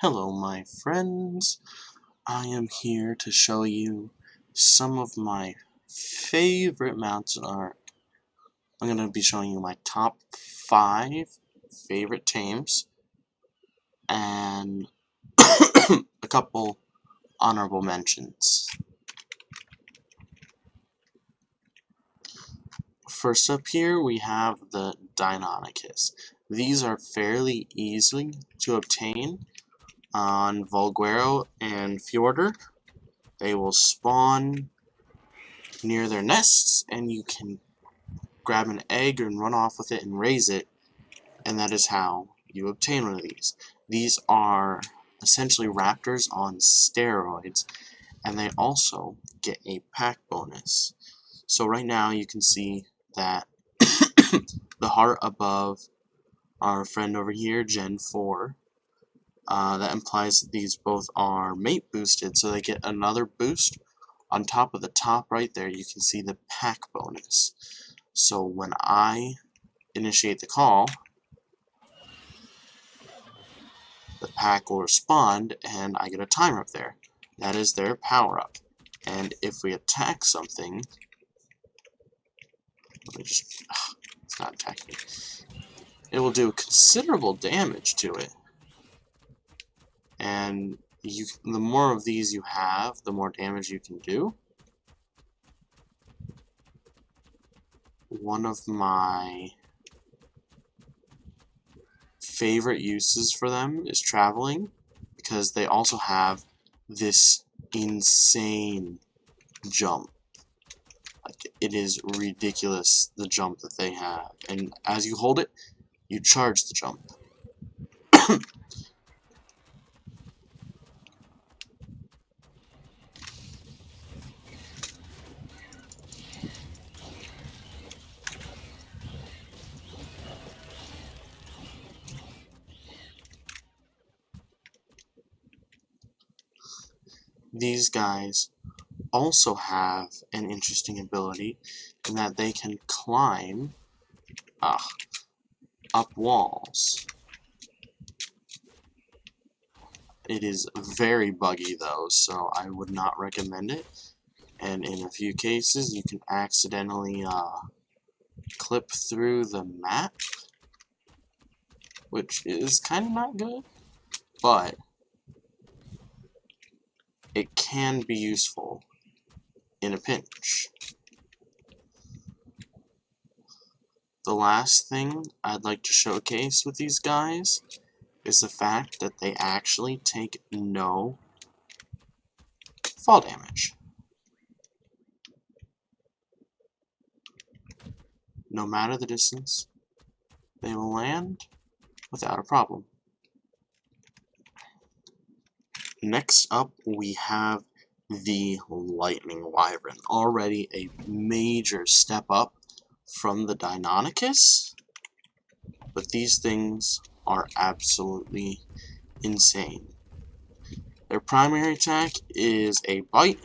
Hello my friends, I am here to show you some of my favorite mounts in Ark. I'm going to be showing you my top 5 favorite tames and a couple honorable mentions. First up here we have the Dynamicus. These are fairly easy to obtain on Vulguero and Fjordur. They will spawn near their nests, and you can grab an egg and run off with it and raise it, and that is how you obtain one of these. These are essentially raptors on steroids, and they also get a pack bonus. So right now you can see that the heart above our friend over here, Gen 4, that implies that these both are mate boosted, so they get another boost. On top of the top right there, you can see the pack bonus. So when I initiate the call, the pack will respond, and I get a timer up there. That is their power-up. And if we attack something, it's not attacking, it will do considerable damage to it. And the more of these you have, the more damage you can do. One of my favorite uses for them is traveling, because they also have this insane jump. Like, it is ridiculous, the jump that they have, and as you hold it, you charge the jump. These guys also have an interesting ability in that they can climb up walls. It is very buggy though, so I would not recommend it. And in a few cases, you can accidentally clip through the map, which is kind of not good, but it can be useful in a pinch. The last thing I'd like to showcase with these guys is the fact that they actually take no fall damage. No matter the distance, they will land without a problem. Next up, we have the Lightning Wyvern, already a major step up from the Dynamicus, but these things are absolutely insane. Their primary attack is a bite,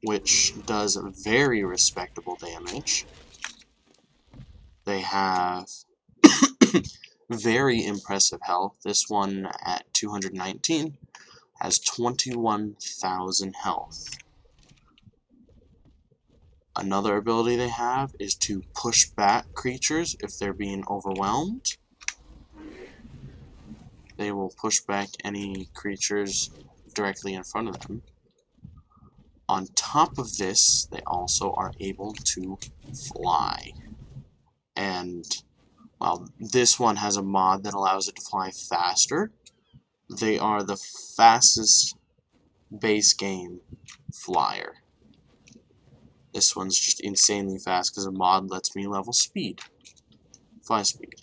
which does very respectable damage. They have very impressive health. This one at 219 has 21,000 health. Another ability they have is to push back creatures if they're being overwhelmed. They will push back any creatures directly in front of them. On top of this, they also are able to fly. And while this one has a mod that allows it to fly faster, they are the fastest base game flyer. This one's just insanely fast because a mod lets me level speed, fly speed.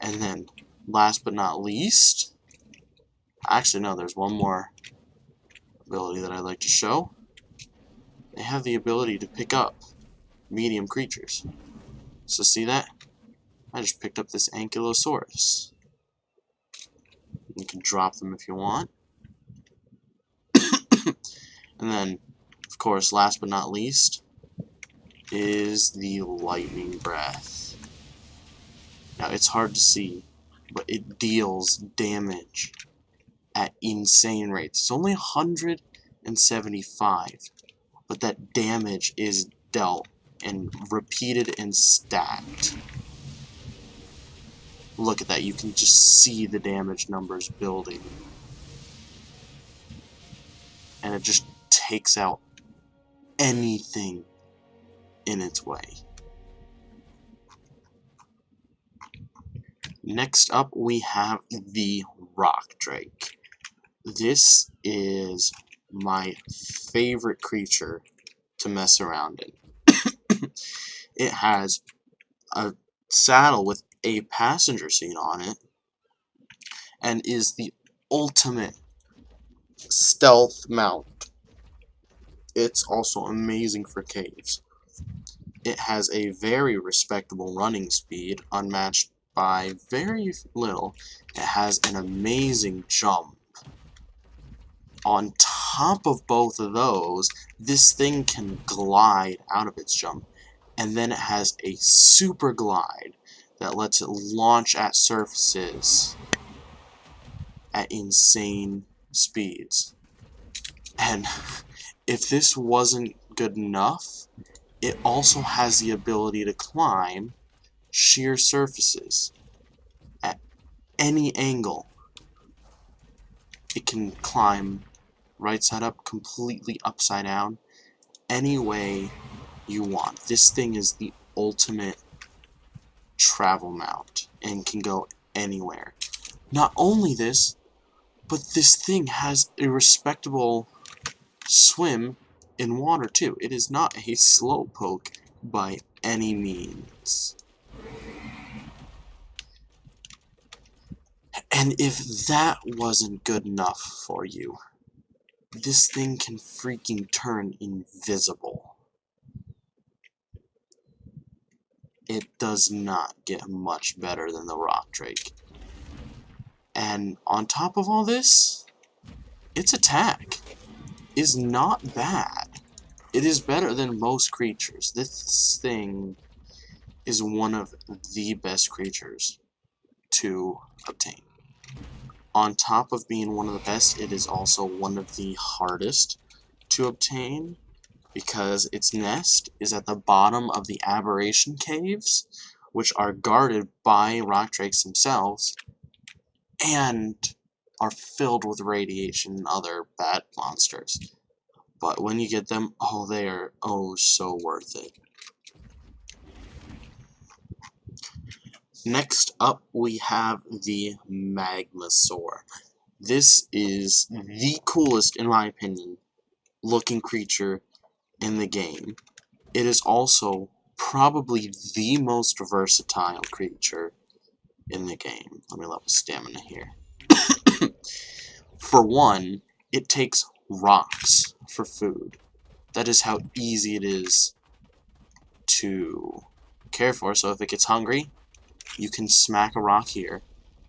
And then, last but not least, actually no, there's one more ability that I'd like to show. They have the ability to pick up medium creatures. So see that? I just picked up this Ankylosaurus. You can drop them if you want. And then, of course, last but not least, is the Lightning Breath. Now, it's hard to see, but it deals damage at insane rates. It's only 175, but that damage is dealt and repeated and stacked. Look at that, you can just see the damage numbers building. And it just takes out anything in its way. Next up, we have the Rock Drake. This is my favorite creature to mess around in. It has a saddle with a passenger seat on it, and is the ultimate stealth mount. It's also amazing for caves. It has a very respectable running speed, unmatched by very little. It has an amazing jump. On top of both of those, this thing can glide out of its jump, and then it has a super glide that lets it launch at surfaces at insane speeds. And if this wasn't good enough, it also has the ability to climb sheer surfaces at any angle. It can climb right side up, completely upside down, any way you want. This thing is the ultimate travel mount and can go anywhere. Not only this, but this thing has a respectable swim in water too. It is not a slowpoke by any means. And if that wasn't good enough for you, this thing can freaking turn invisible. It does not get much better than the Rock Drake. And on top of all this, its attack is not bad. It is better than most creatures. This thing is one of the best creatures to obtain. On top of being one of the best, it is also one of the hardest to obtain, because its nest is at the bottom of the aberration caves, which are guarded by rock drakes themselves, and are filled with radiation and other bad monsters. But when you get them, oh, they are oh so worth it. Next up, we have the Magma Sore. This is the coolest, in my opinion, looking creature in the game. It is also probably the most versatile creature in the game. Let me level stamina here. For one, it takes rocks for food. That is how easy it is to care for. So if it gets hungry, you can smack a rock here,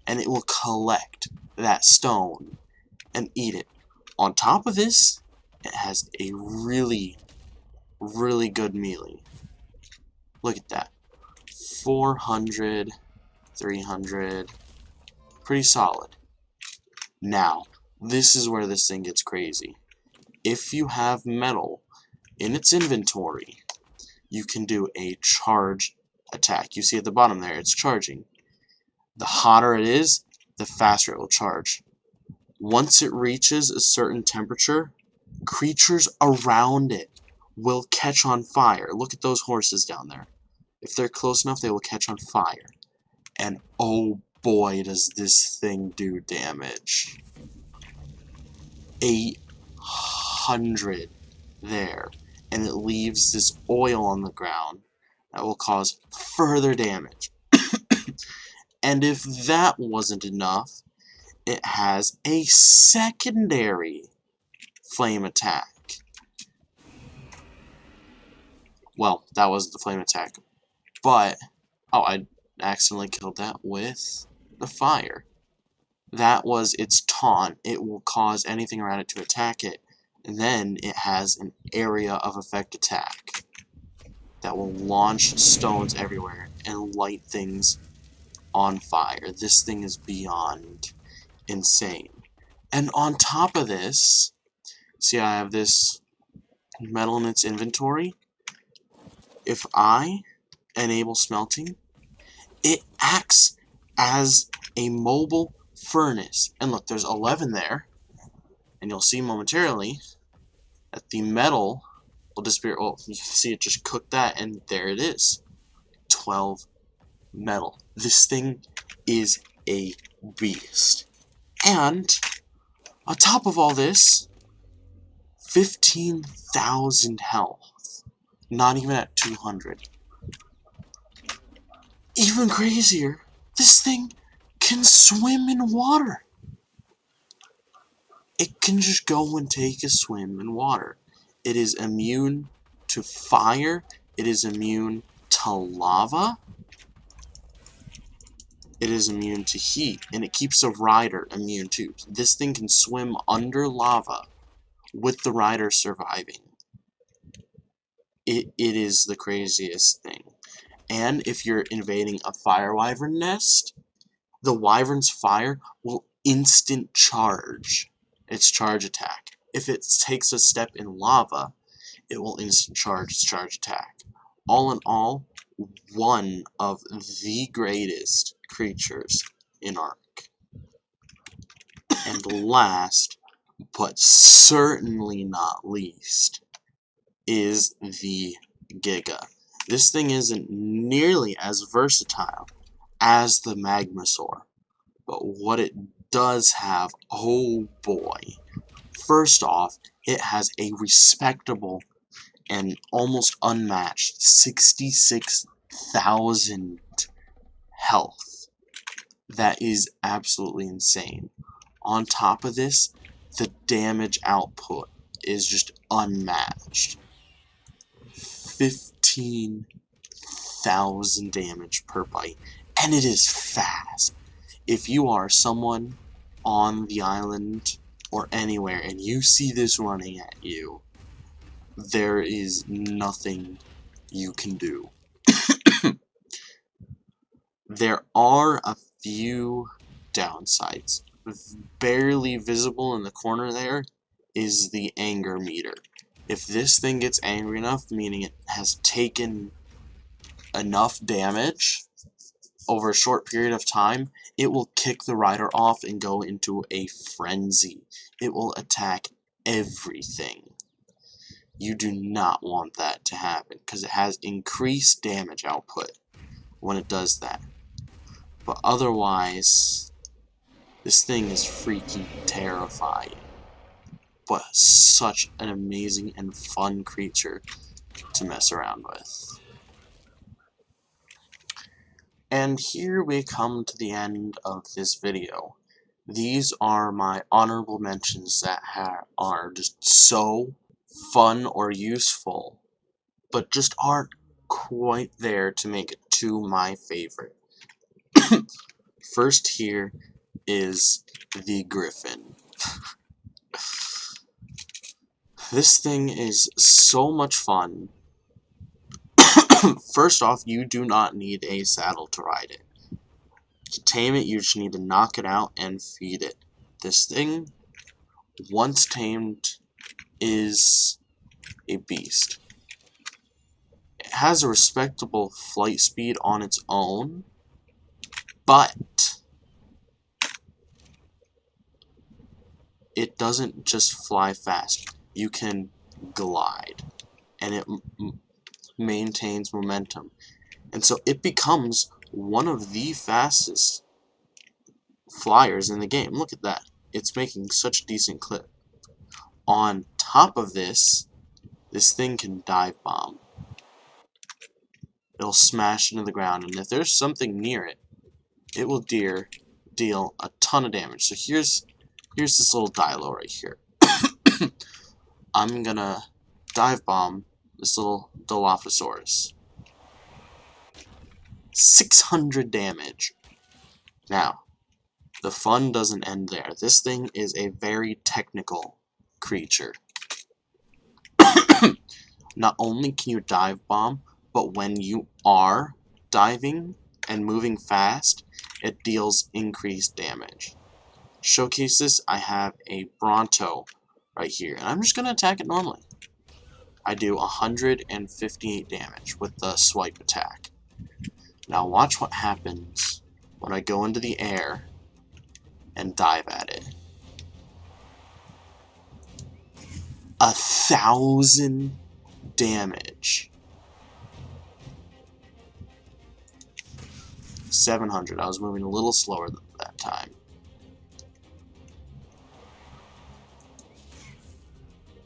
and it will collect that stone and eat it. On top of this, it has a really good melee. Look at that. 400, 300, pretty solid. Now, this is where this thing gets crazy. If you have metal in its inventory, you can do a charge attack. You see at the bottom there, it's charging. The hotter it is, the faster it will charge. Once it reaches a certain temperature, creatures around it will catch on fire. Look at those horses down there. If they're close enough, they will catch on fire. And oh boy, does this thing do damage. 800 there. And it leaves this oil on the ground that will cause further damage. And if that wasn't enough, it has a secondary flame attack. Well, that was the flame attack. But, oh, I accidentally killed that with the fire. That was its taunt. It will cause anything around it to attack it. And then it has an area of effect attack that will launch stones everywhere and light things on fire. This thing is beyond insane. And on top of this, see, I have this metal in its inventory. If I enable smelting, it acts as a mobile furnace. And look, there's 11 there. And you'll see momentarily that the metal will disappear. Oh, you can see it just cooked that, and there it is. 12 metal. This thing is a beast. And on top of all this, 15,000 health. Not even at 200. Even crazier, this thing can swim in water. It can just go and take a swim in water. It is immune to fire. It is immune to lava. It is immune to heat. And it keeps the rider immune too. This thing can swim under lava with the rider surviving. It is the craziest thing. And if you're invading a fire wyvern nest, the wyvern's fire will instant charge its charge attack. If it takes a step in lava, it will instant charge its charge attack. All in all, one of the greatest creatures in Ark. And last, but certainly not least, is the Giga. This thing isn't nearly as versatile as the Magma Sore, but what it does have, oh boy. First off, it has a respectable and almost unmatched 66,000 health. That is absolutely insane. On top of this, the damage output is just unmatched. 15,000 damage per bite, and it is fast. If you are someone on the island or anywhere and you see this running at you, there is nothing you can do. There are a few downsides. Barely visible in the corner there is the anger meter. If this thing gets angry enough, meaning it has taken enough damage over a short period of time, it will kick the rider off and go into a frenzy. It will attack everything. You do not want that to happen, because it has increased damage output when it does that. But otherwise, this thing is freaking terrifying. But such an amazing and fun creature to mess around with. And here we come to the end of this video. These are my honorable mentions that are just so fun or useful, but just aren't quite there to make it to my favorite. First here is the Griffin. This thing is so much fun. First off, you do not need a saddle to ride it. To tame it, you just need to knock it out and feed it. This thing, once tamed, is a beast. It has a respectable flight speed on its own, but it doesn't just fly fast. You can glide, and it maintains momentum. And so it becomes one of the fastest flyers in the game. Look at that. It's making such a decent clip. On top of this, this thing can dive bomb. It'll smash into the ground, and if there's something near it, it will deal a ton of damage. So here's this little dilo right here. I'm gonna dive bomb this little Dilophosaurus. 600 damage. Now, the fun doesn't end there. This thing is a very technical creature. Not only can you dive bomb, but when you are diving and moving fast, it deals increased damage. showcase this, I have a Bronto right here, and I'm just going to attack it normally. I do 158 damage with the swipe attack. Now watch what happens when I go into the air and dive at it. 1,000 damage. 700. I was moving a little slower that time.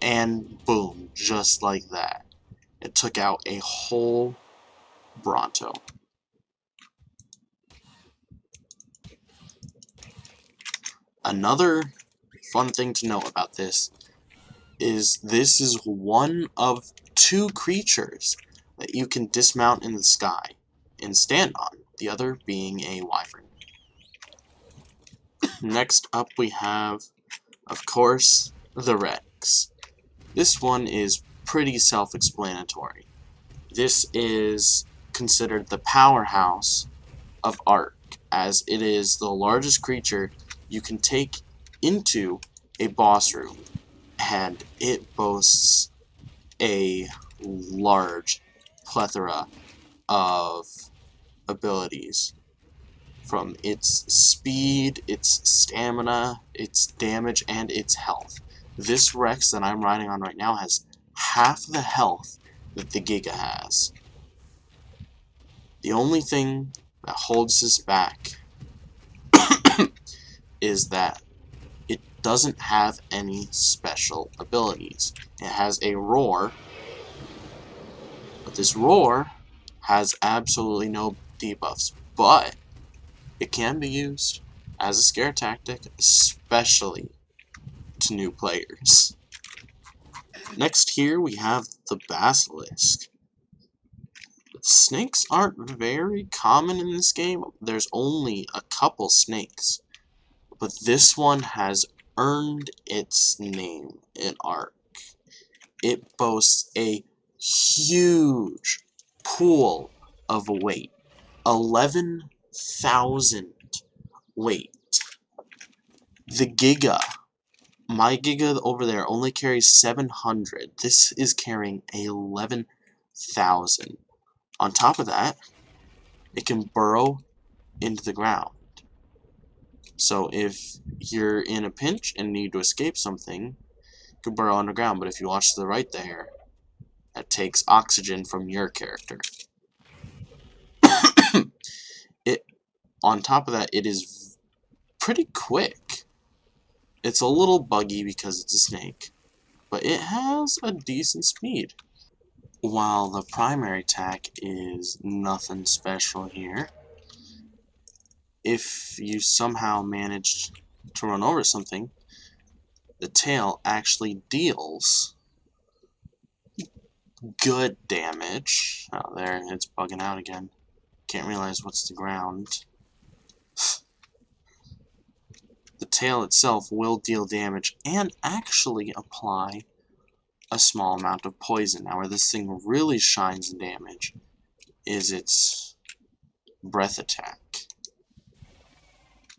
And boom, just like that. It took out a whole Bronto. Another fun thing to note about this is one of 2 creatures that you can dismount in the sky and stand on, the other being a Wyvern. Next up we have, of course, the Rex. This one is pretty self-explanatory. This is considered the powerhouse of Ark, as it is the largest creature you can take into a boss room, and it boasts a large plethora of abilities, from its speed, its stamina, its damage, and its health. This Rex that I'm riding on right now has half the health that the Giga has. The only thing that holds this back is that it doesn't have any special abilities. It has a roar, but this roar has absolutely no debuffs, but it can be used as a scare tactic, especially to new players. Next here we have the Basilisk. Snakes aren't very common in this game. There's only a couple snakes, but this one has earned its name in Ark. It boasts a huge pool of weight, 11,000 weight. The Giga, my Giga over there only carries 700. This is carrying 11,000. On top of that, it can burrow into the ground. So if you're in a pinch and need to escape something, you can burrow underground. But if you watch to the right there, that takes oxygen from your character. On top of that, it is pretty quick. It's a little buggy because it's a snake, but it has a decent speed. While the primary attack is nothing special here, if you somehow manage to run over something, the tail actually deals good damage. Oh, there, it's bugging out again. Can't realize what's the ground. The tail itself will deal damage and actually apply a small amount of poison. Now, where this thing really shines in damage is its breath attack.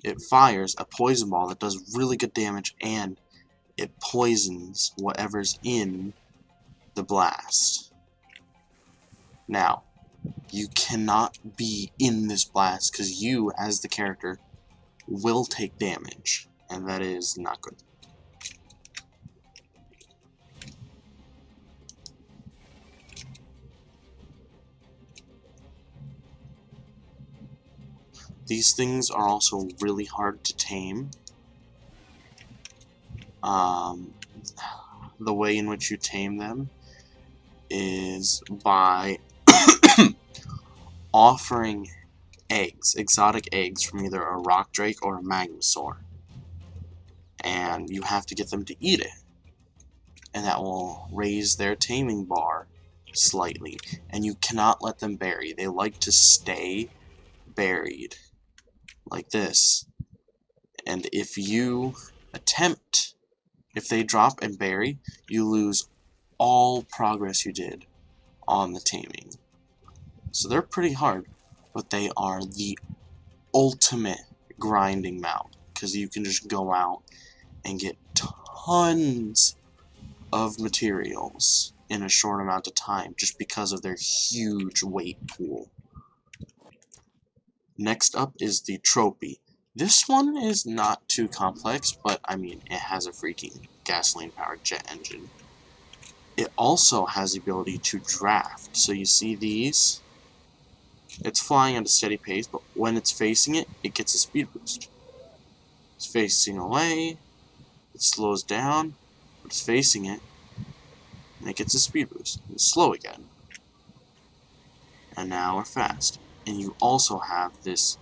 It fires a poison ball that does really good damage, and it poisons whatever's in the blast. Now, you cannot be in this blast because you, as the character, will take damage, and that is not good. These things are also really hard to tame. The way in which you tame them is by offering eggs, exotic eggs from either a rock drake or a Magma Sore. And you have to get them to eat it. And that will raise their taming bar slightly. And you cannot let them bury. They like to stay buried like this. And if you attempt, if they drop and bury, you lose all progress you did on the taming. So they're pretty hard, but they are the ultimate grinding mount, because you can just go out and get tons of materials in a short amount of time just because of their huge weight pool. Next up is the Trophy. This one is not too complex, but I mean, it has a freaking gasoline-powered jet engine. It also has the ability to draft. So you see these? It's flying at a steady pace, but when it's facing it, it gets a speed boost. It's facing away, it slows down, but it's facing it, and it gets a speed boost. It's slow again. And now we're fast. And you also have this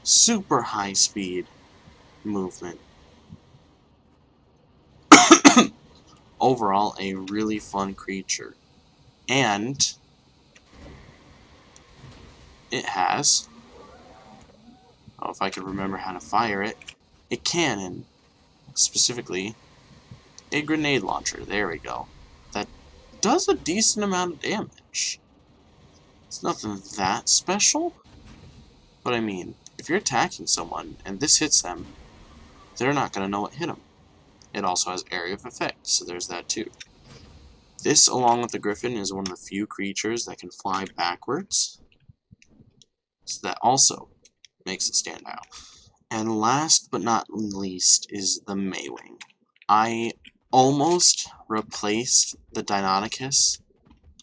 super high speed movement. Overall, a really fun creature. And it has, oh, if I could remember how to fire it, a cannon. Specifically, a grenade launcher. There we go. That does a decent amount of damage. It's nothing that special, but I mean, if you're attacking someone and this hits them, they're not going to know what hit them. It also has area of effect, so there's that too. This, along with the Griffin, is one of the few creatures that can fly backwards, so that also makes it stand out. And last but not least is the Maywing. I almost replaced the Dynamicus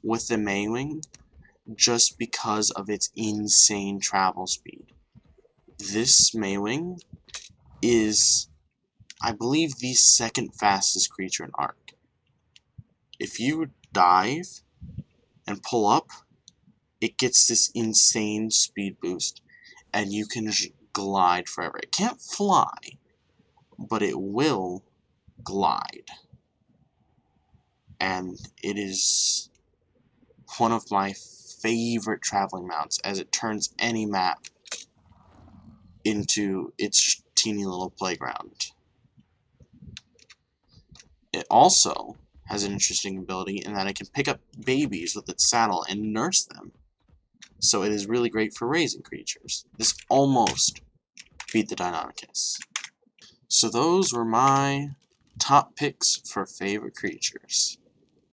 with the Maywing just because of its insane travel speed. This Maywing is, I believe, the second fastest creature in Ark. If you dive and pull up, it gets this insane speed boost, and you can just glide forever. It can't fly, but it will glide. And it is one of my favorite traveling mounts, as it turns any map into its teeny little playground. It also has an interesting ability in that it can pick up babies with its saddle and nurse them. So it is really great for raising creatures. This almost beat the Dynamicus. So those were my top picks for favorite creatures.